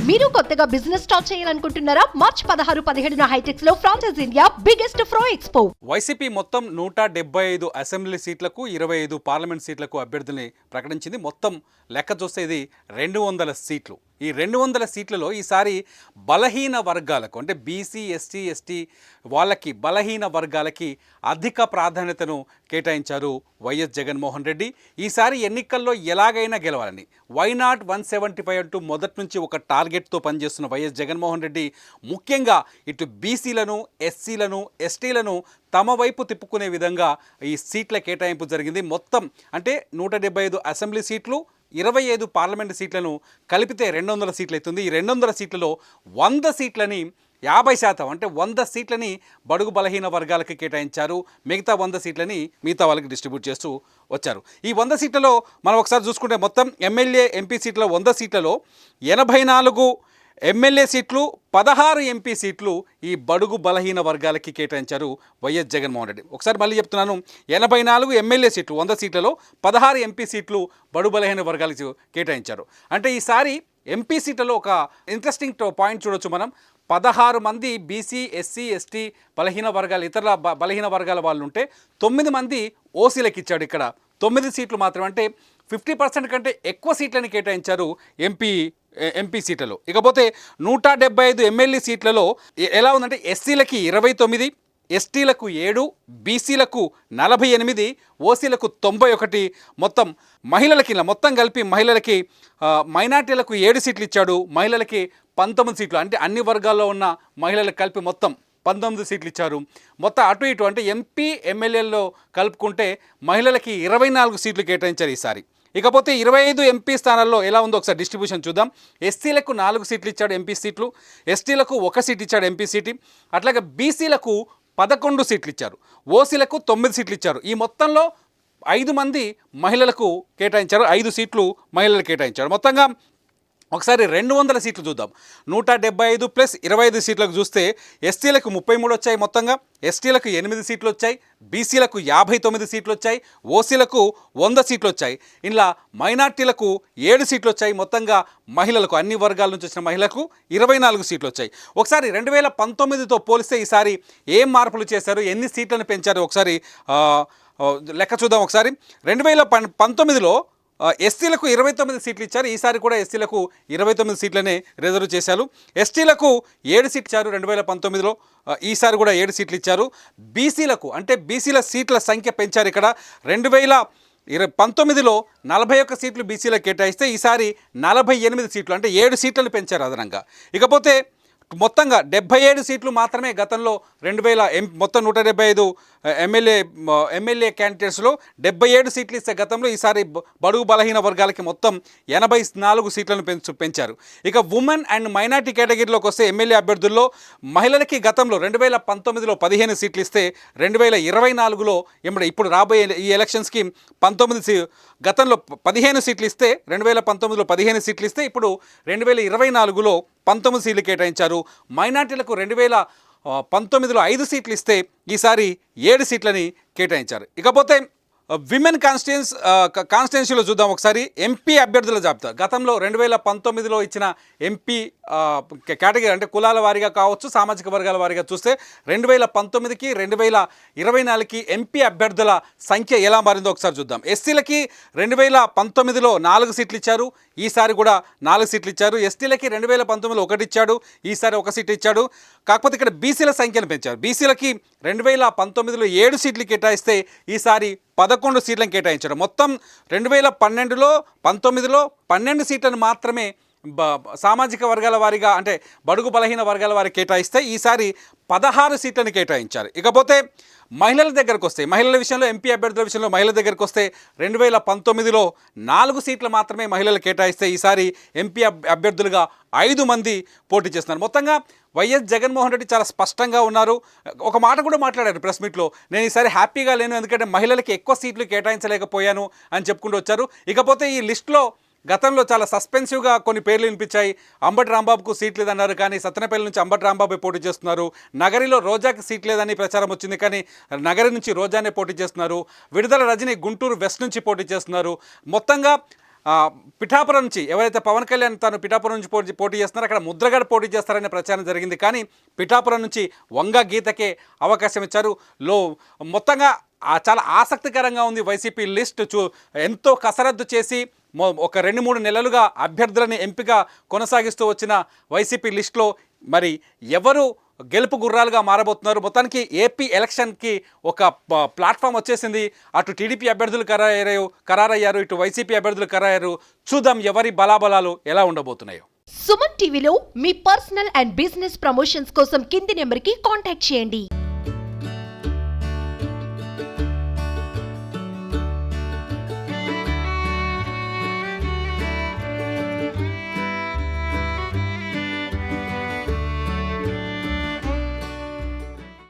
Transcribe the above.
మీరు కొత్తగా business start చేయాలనుకుంటున్నారా? మార్చ్ 16-17 హైటెక్స్ లో franchise India biggest ఫ్రో expo. YCP మొత్తం 175 అసెంబ్లీ సీట్లకు 25 పార్లమెంట్ సీట్లకు అభ్యర్థుల్ని ప్రకటించింది. మొత్తం లెక్క చూస్తే ఇది 200 సీట్లు. ఈ 200 సీట్లలో ఈసారి బలహీన వర్గాలకు అంటే బీసీ, ఎస్సీ, ఎస్టీ వాళ్ళకి బలహీన వర్గాలకి అధిక ప్రాధాన్యతను కేటాయించారు వైఎస్ జగన్మోహన్ రెడ్డి. ఈసారి ఎన్నికల్లో ఎలాగైనా గెలవాలని వైనాట్ 175 అంటూ మొదటి నుంచి ఒక టార్గెట్తో పనిచేస్తున్న వైఎస్ జగన్మోహన్ రెడ్డి ముఖ్యంగా ఇటు బీసీలను, ఎస్సీలను, ఎస్టీలను తమ వైపు తిప్పుకునే విధంగా ఈ సీట్ల కేటాయింపు జరిగింది. మొత్తం అంటే 175 అసెంబ్లీ సీట్లు, 25 పార్లమెంటు సీట్లను కలిపితే 200 సీట్లు అవుతుంది. ఈ 200 సీట్లలో 100 సీట్లని 50% అంటే 100 సీట్లని బడుగు బలహీన వర్గాలకి కేటాయించారు. మిగతా 100 సీట్లని మిగతా వాళ్ళకి డిస్ట్రిబ్యూట్ చేస్తూ వచ్చారు. ఈ 100 సీట్లలో మనం ఒకసారి చూసుకుంటే మొత్తం ఎమ్మెల్యే, ఎంపీ సీట్ల 100 సీట్లలో 84 ఎమ్మెల్యే సీట్లు, 16 ఎంపీ సీట్లు ఈ బడుగు బలహీన వర్గాలకి కేటాయించారు వైఎస్ జగన్మోహన్ రెడ్డి. ఒకసారి మళ్ళీ చెప్తున్నాను, 84 ఎమ్మెల్యే సీట్లు 100 సీట్లలో 16 ఎంపీ సీట్లు బడుగు బలహీన వర్గాలకు కేటాయించారు. అంటే ఈసారి ఎంపీ సీట్లలో ఒక ఇంట్రెస్టింగ్ పాయింట్ చూడొచ్చు మనం. 16 మంది బీసీ, ఎస్సీ, ఎస్టీ బలహీన వర్గాలు, ఇతర బలహీన వర్గాల వాళ్ళు ఉంటే 9 మంది ఓసీలకు ఇచ్చాడు. ఇక్కడ 9 సీట్లు మాత్రం అంటే 50% కంటే ఎక్కువ సీట్లని కేటాయించారు ఎంపీ సీట్లలో. ఇకపోతే 175 ఎమ్మెల్యే సీట్లలో ఎలా ఉందంటే ఎస్సీలకి 29, ఎస్టీలకు 7, బీసీలకు 48, ఓసీలకు 91, మొత్తం మహిళలకి మొత్తం కలిపి మహిళలకి మైనార్టీలకు 7 సీట్లు ఇచ్చాడు, మహిళలకి 19 సీట్లు. అంటే అన్ని వర్గాల్లో ఉన్న మహిళలకు కలిపి మొత్తం 19 సీట్లు ఇచ్చారు. మొత్తం అటు ఇటు అంటే ఎంపీ, ఎమ్మెల్యేల్లో కలుపుకుంటే మహిళలకి 24 సీట్లు కేటాయించారు ఈసారి. ఇకపోతే 25 ఎంపీ స్థానాల్లో ఎలా ఉందో ఒకసారి డిస్ట్రిబ్యూషన్ చూద్దాం. ఎస్సీలకు 4 సీట్లు ఇచ్చాడు ఎంపీ సీట్లు, ఎస్టీలకు 1 సీట్ ఇచ్చాడు ఎంపీ సీటు, అట్లాగే బీసీలకు 11 సీట్లు ఇచ్చారు, ఓసీలకు 9 సీట్లు ఇచ్చారు. ఈ మొత్తంలో 5 మంది మహిళలకు కేటాయించారు, 5 సీట్లు మహిళలకు కేటాయించారు. మొత్తంగా ఒకసారి 200 సీట్లు చూద్దాం. 175 ప్లస్ 25 సీట్లకు చూస్తే ఎస్టీలకు 33 వచ్చాయి, మొత్తంగా ఎస్టీలకు 8 సీట్లు వచ్చాయి, బీసీలకు 59 సీట్లు వచ్చాయి, ఓసీలకు 100 సీట్లు వచ్చాయి, ఇలా మైనార్టీలకు 7 సీట్లు వచ్చాయి. మొత్తంగా మహిళలకు అన్ని వర్గాల నుంచి వచ్చిన మహిళలకు 24 సీట్లు వచ్చాయి. ఒకసారి 2019తో పోలిస్తే ఈసారి ఏం మార్పులు చేశారు, ఎన్ని సీట్లను పెంచారు ఒకసారి లెక్క చూద్దాం. ఒకసారి 2019లో ఎస్టీలకు 29 సీట్లు ఇచ్చారు, ఈసారి కూడా ఎస్టీలకు 29 సీట్లనే రిజర్వ్ చేశారు. ఎస్టీలకు 7 సీట్లు ఇచ్చారు 2019లో, ఈసారి కూడా 7 సీట్లు ఇచ్చారు. బీసీలకు అంటే బీసీల సీట్ల సంఖ్య పెంచారు. ఇక్కడ 2019లో 41 సీట్లు బీసీలకు కేటాయిస్తే ఈసారి 48 సీట్లు అంటే 7 సీట్లను పెంచారు అదనంగా. ఇకపోతే మొత్తంగా 77 సీట్లు మాత్రమే గతంలో మొత్తం 175 ఎమ్మెల్యే క్యాండిడేట్స్లో 77 సీట్లు ఇస్తే గతంలో ఈసారి బడుగు బలహీన వర్గాలకి మొత్తం 84 సీట్లను పెంచారు. ఇక ఉమెన్ అండ్ మైనార్టీ కేటగిరీలోకి వస్తే ఎమ్మెల్యే అభ్యర్థుల్లో మహిళలకి గతంలో 2019లో 15 సీట్లు ఇస్తే 2024లో ఇప్పుడు రాబోయే ఈ ఎలక్షన్స్కి గతంలో 15 సీట్లు ఇస్తే 2019లో 15 సీట్లు ఇస్తే ఇప్పుడు 2024లో 19 సీట్లు కేటాయించారు. మైనార్టీలకు 2019లో 5 సీట్లు ఇస్తే ఈసారి 7 సీట్లని కేటాయించారు. ఇకపోతే విమెన్ కాన్స్టిట్యున్సీలో చూద్దాం ఒకసారి. ఎంపీ అభ్యర్థుల జాబితా గతంలో 2019లో ఇచ్చిన ఎంపీ కేటగిరీ అంటే కులాల వారీగా కావచ్చు, సామాజిక వర్గాల వారీగా చూస్తే 2019కి 2024కి ఎంపీ అభ్యర్థుల సంఖ్య ఎలా మారిందో ఒకసారి చూద్దాం. ఎస్సీలకి 2019లో 4 సీట్లు ఇచ్చారు, ఈసారి కూడా 4 సీట్లు ఇచ్చారు. ఎస్టీలకి 2019లో 1 ఇచ్చాడు, ఈసారి 1 సీట్ ఇచ్చాడు. కాకపోతే ఇక్కడ బీసీల సంఖ్యను పెంచారు. బీసీలకి 2019లో 7 సీట్లు కేటాయిస్తే ఈసారి 11 సీట్లను కేటాయించారు. మొత్తం 2012లో 19లో 12 సీట్లను మాత్రమే సామాజిక వర్గాల వారీగా అంటే బడుగు బలహీన వర్గాల వారికి కేటాయిస్తే ఈసారి 16 సీట్లను కేటాయించారు. ఇకపోతే మహిళల దగ్గరకు వస్తే, మహిళల విషయంలో ఎంపీ అభ్యర్థుల విషయంలో మహిళల దగ్గరకు వస్తే 2019లో 4 సీట్లు మాత్రమే మహిళలు కేటాయిస్తే ఈసారి ఎంపీ అభ్యర్థులుగా 5 మంది పోటీ చేస్తున్నారు. మొత్తంగా వైఎస్ జగన్మోహన్ రెడ్డి చాలా స్పష్టంగా ఉన్నారు. ఒక మాట కూడా మాట్లాడారు ప్రెస్ మీట్లో, నేను ఈసారి హ్యాపీగా లేను ఎందుకంటే మహిళలకి ఎక్కువ సీట్లు కేటాయించలేకపోయాను అని చెప్పుకుంటూ వచ్చారు. ఇకపోతే ఈ లిస్టులో గతంలో చాలా సస్పెన్సివ్గా కొన్ని పేర్లు వినిపించాయి. అంబటి రాంబాబుకు సీట్ లేదన్నారు, కానీ సత్తెనపల్లి నుంచి అంబటి రాంబాబు పోటీ చేస్తున్నారు. నగరిలో రోజాకి సీట్ లేదని ప్రచారం వచ్చింది, కానీ నగరి నుంచి రోజానే పోటీ చేస్తున్నారు. విడుదల రజని గుంటూరు వెస్ట్ నుంచి పోటీ చేస్తున్నారు. మొత్తంగా పిఠాపురం నుంచి ఎవరైతే పవన్ కళ్యాణ్ తాను పిఠాపురం నుంచి పోటీ చేస్తున్నారో అక్కడ ముద్రగడ పోటీ చేస్తారనే ప్రచారం జరిగింది. కానీ పిఠాపురం నుంచి వంగ గీతకే అవకాశం ఇచ్చారు. మొత్తంగా చాలా ఆసక్తికరంగా ఉంది వైసీపీ లిస్ట్. ఎంతో కసరత్తు చేసి ఒక 2-3 నెలలుగా అభ్యర్థులని ఎంపిక కొనసాగిస్తూ వచ్చిన వైసీపీ లిస్టులో మరి ఎవరు గెలుపు గుర్రాలుగా మారబోతున్నారు? మొత్తానికి ఏపీ ఎలక్షన్కి ఒక ప్లాట్ఫామ్ వచ్చేసింది. అటు టీడీపీ అభ్యర్థులు ఖరారయ్యారు, ఇటు వైసీపీ అభ్యర్థులు ఖరారయ్యారు. చూద్దాం ఎవరి బలాబలాలు ఎలా ఉండబోతున్నాయో. సుమన్ టీవీలో మీ పర్సనల్ అండ్ బిజినెస్ ప్రమోషన్స్ కోసం కింది నెంబర్కి కాంటాక్ట్ చేయండి.